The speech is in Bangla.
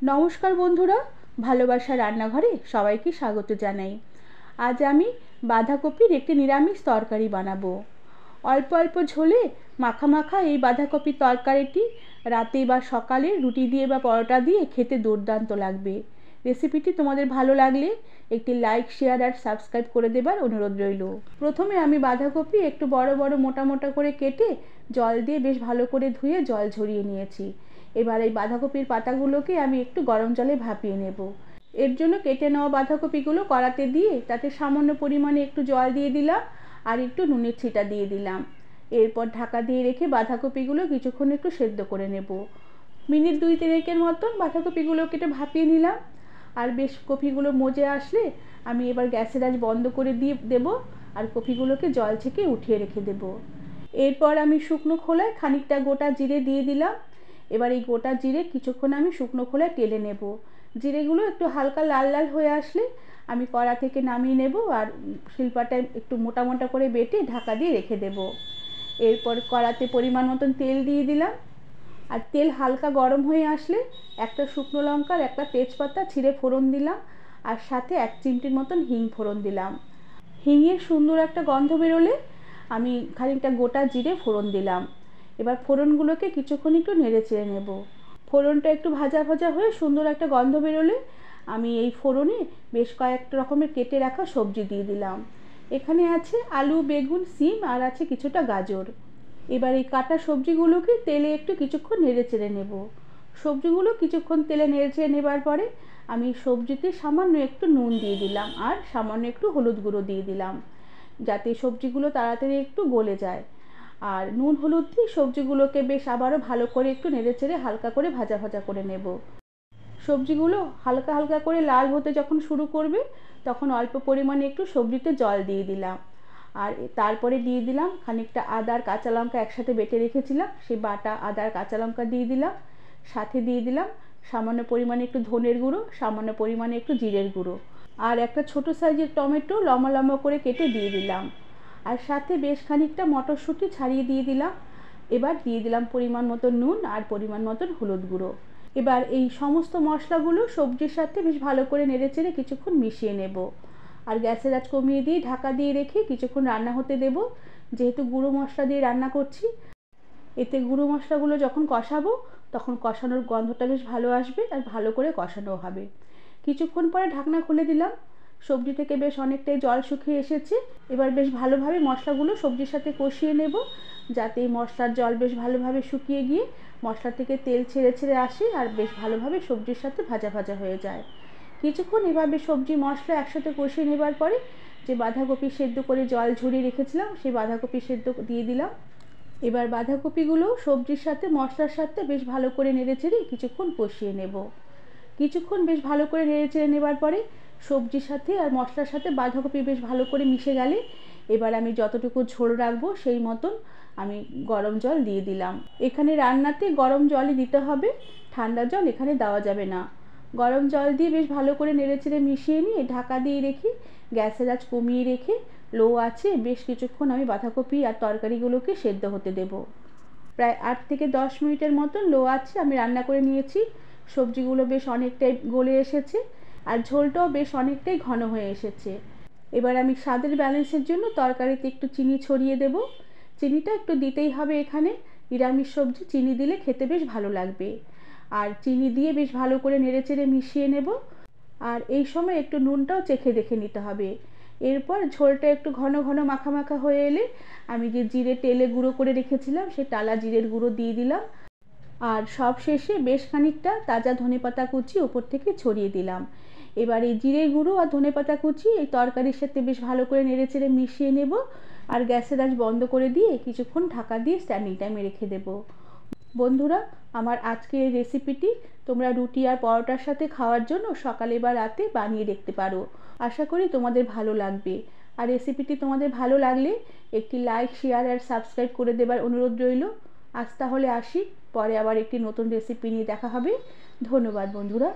নমস্কার বন্ধুরা, ভালোবাসা রান্নাঘরে সবাইকে স্বাগত জানাই। আজ আমি বাঁধাকপির একটি নিরামিষ তরকারি বানাবো। অল্প অল্প ঝোলে মাখা মাখা এই বাঁধাকপির তরকারিটি রাতে বা সকালে রুটি দিয়ে বা পরোটা দিয়ে খেতে দুর্দান্ত লাগবে। রেসিপিটি তোমাদের ভালো লাগলে একটি লাইক, শেয়ার আর সাবস্ক্রাইব করে দেবার অনুরোধ রইল। প্রথমে আমি বাঁধাকপি একটু বড় বড় মোটা মোটা করে কেটে জল দিয়ে বেশ ভালো করে ধুয়ে জল ঝরিয়ে নিয়েছি। এবার এই বাঁধাকপির পাতাগুলোকে আমি একটু গরম জলে ভাপিয়ে নেব। এর জন্য কেটে নেওয়া বাঁধাকপিগুলো কড়াতে দিয়ে তাতে সামান্য পরিমাণে একটু জল দিয়ে দিলাম আর একটু নুনের ছিটা দিয়ে দিলাম। এরপর ঢাকা দিয়ে রেখে বাঁধাকপিগুলো কিছুক্ষণ একটু সেদ্ধ করে নেব। মিনিট 2-3 মতন বাঁধাকপিগুলোকে একটু ভাপিয়ে নিলাম। আর বেশ কপিগুলো মজে আসলে আমি এবার গ্যাসের আঁচ বন্ধ করে দিয়ে দেব আর কপিগুলোকে জল ছেঁকে উঠিয়ে রেখে দেব। এরপর আমি শুকনো খোলায় খানিকটা গোটা জিরে দিয়ে দিলাম। এবার এই গোটা জিরে কিছুক্ষণ আমি শুকনো খোলায় টেলে নেব। জিরেগুলো একটু হালকা লাল লাল হয়ে আসলে আমি কড়া থেকে নামিয়ে নেব আর শিলপাটায় একটু মোটা মোটা করে বেটে ঢাকা দিয়ে রেখে দেব। এরপর কড়াতে পরিমাণ মতন তেল দিয়ে দিলাম আর তেল হালকা গরম হয়ে আসলে একটা শুকনো লঙ্কার একটা তেজপাতা ছিঁড়ে ফোড়ন দিলাম আর সাথে 1 চিমটির মতন হিং ফোড়ন দিলাম। হিঙের সুন্দর একটা গন্ধ বেরোলে আমি খানিকটা গোটা জিরে ফোড়ন দিলাম। এবার ফোড়নগুলোকে কিছুক্ষণ একটু নেড়ে চেড়ে নেব। ফোড়নটা একটু ভাজা ভাজা হয়ে সুন্দর একটা গন্ধ বেরোলে আমি এই ফোড়নে বেশ কয়েক রকমের কেটে রাখা সবজি দিয়ে দিলাম। এখানে আছে আলু, বেগুন, সিম আর আছে কিছুটা গাজর। এবার এই কাটা সবজিগুলোকে তেলে একটু কিছুক্ষণ নেড়ে চেড়ে নেব। সবজিগুলো কিছুক্ষণ তেলে নেড়ে চেড়ে নেবার পরে আমি সবজিতে সামান্য একটু নুন দিয়ে দিলাম আর সামান্য একটু হলুদ গুঁড়ো দিয়ে দিলাম, যাতে সবজিগুলো তাড়াতাড়ি একটু গলে যায়। আর নুন হলুদ দিয়ে সবজিগুলোকে বেশ আবারও ভালো করে একটু নেড়ে চেড়ে হালকা করে ভাজা ভাজা করে নেব। সবজিগুলো হালকা হালকা করে লাল হতে যখন শুরু করবে তখন অল্প পরিমাণে একটু সবজিতে জল দিয়ে দিলাম আর তারপরে দিয়ে দিলাম খানিকটা আদা আর কাঁচা লঙ্কা একসাথে বেটে রেখেছিলাম, সেই বাটা আদা আর কাঁচা লঙ্কা দিয়ে দিলাম। সাথে দিয়ে দিলাম সামান্য পরিমাণে একটু ধনের গুঁড়ো, সামান্য পরিমাণে একটু জিরের গুঁড়ো আর একটা ছোট সাইজের টমেটো লম্বা লম্বা করে কেটে দিয়ে দিলাম আর সাথে বেশ খানিকটা মটরশুঁটি ছাড়িয়ে দিয়ে দিলাম। এবার দিয়ে দিলাম পরিমাণ মতো নুন আর পরিমাণ মতন হলুদ গুঁড়ো। এবার এই সমস্ত মশলাগুলো সবজির সাথে বেশ ভালো করে নেড়েচেড়ে কিছুক্ষণ মিশিয়ে নেব আর গ্যাসের আঁচ কমিয়ে দিয়ে ঢাকা দিয়ে রেখে কিছুক্ষণ রান্না হতে দেব। যেহেতু গুঁড়ো মশলা দিয়ে রান্না করছি, এতে গুঁড়ো মশলাগুলো যখন কষাবো তখন কষানোর গন্ধটা বেশ ভালো আসবে আর ভালো করে কষানো হবে। কিছুক্ষণ পরে ঢাকনা খুলে দিলাম। সবজি থেকে বেশ অনেকটাই জল শুকিয়ে এসেছে। এবার বেশ ভালোভাবে মশলাগুলো সবজির সাথে কষিয়ে নেব, যাতে এই মশলার জল বেশ ভালোভাবে শুকিয়ে গিয়ে মশলা থেকে তেল ছেড়ে ছেড়ে আসে আর বেশ ভালোভাবে সবজির সাথে ভাজা ভাজা হয়ে যায়। কিছুক্ষণ এভাবে সবজি মশলা একসাথে কষিয়ে নেবার পরে যে বাঁধাকপি সেদ্ধ করে জল ঝরিয়ে রেখেছিলাম সেই বাঁধাকপি সেদ্ধ দিয়ে দিলাম। এবার বাঁধাকপিগুলো সবজির সাথে মশলার সাথে বেশ ভালো করে নেড়েচেড়ে কিছুক্ষণ কষিয়ে নেব। কিছুক্ষণ বেশ ভালো করে নেড়েচেড়ে নেবার পরে সবজির সাথে আর মশলার সাথে বাঁধাকপি বেশ ভালো করে মিশে গেলে এবার আমি যতটুকু ঝোল রাখবো সেই মতন আমি গরম জল দিয়ে দিলাম। এখানে রান্নাতে গরম জলই দিতে হবে, ঠান্ডা জল এখানে দেওয়া যাবে না। গরম জল দিয়ে বেশ ভালো করে নেড়েচেড়ে মিশিয়ে নিয়ে ঢাকা দিয়ে রেখে গ্যাসের আঁচ কমিয়ে রেখে লো আছে বেশ কিছুক্ষণ আমি বাঁধাকপি আর তরকারিগুলোকে সেদ্ধ হতে দেব। প্রায় 8 থেকে 10 মিনিটের মতন লো আছে আমি রান্না করে নিয়েছি। সবজিগুলো বেশ অনেকটাই গলে এসেছে আর ঝোলটাও বেশ অনেকটাই ঘন হয়ে এসেছে। এবার আমি স্বাদের ব্যালেন্সের জন্য তরকারিতে একটু চিনি ছড়িয়ে দেব। চিনিটা একটু দিতেই হবে, এখানে নিরামিষ সবজি চিনি দিলে খেতে বেশ ভালো লাগবে। আর চিনি দিয়ে বেশ ভালো করে নেড়েচেড়ে মিশিয়ে নেব আর এই সময় একটু নুনটাও চেখে দেখে নিতে হবে। এরপর ঝোলটা একটু ঘন ঘন মাখা মাখা হয়ে এলে আমি যে জিরে তেলে গুঁড়ো করে রেখেছিলাম সেই টালা জিরের গুঁড়ো দিয়ে দিলাম আর সব শেষে বেশ খানিকটা তাজা ধনেপাতা কুচি ওপর থেকে ছড়িয়ে দিলাম। এবার এই জিরে গুঁড়ো আর ধনেপাতা কুচি এই তরকারির সাথে বেশ ভালো করে নেড়েচেড়ে মিশিয়ে নেব আর গ্যাসের আঁচ বন্ধ করে দিয়ে কিছুক্ষণ ঢাকা দিয়ে স্ট্যান্ডিং টাইমে রেখে দেব। বন্ধুরা, আমার আজকের এই রেসিপিটি তোমরা রুটি আর পরোটার সাথে খাওয়ার জন্য সকালে বা রাতে বানিয়ে দেখতে পারো। আশা করি তোমাদের ভালো লাগবে। আর রেসিপিটি তোমাদের ভালো লাগলে একটি লাইক, শেয়ার আর সাবস্ক্রাইব করে দেবার অনুরোধ রইল। আজ তাহলে আসি, পরে আবার একটি নতুন রেসিপি নিয়ে দেখা হবে। ধন্যবাদ বন্ধুরা।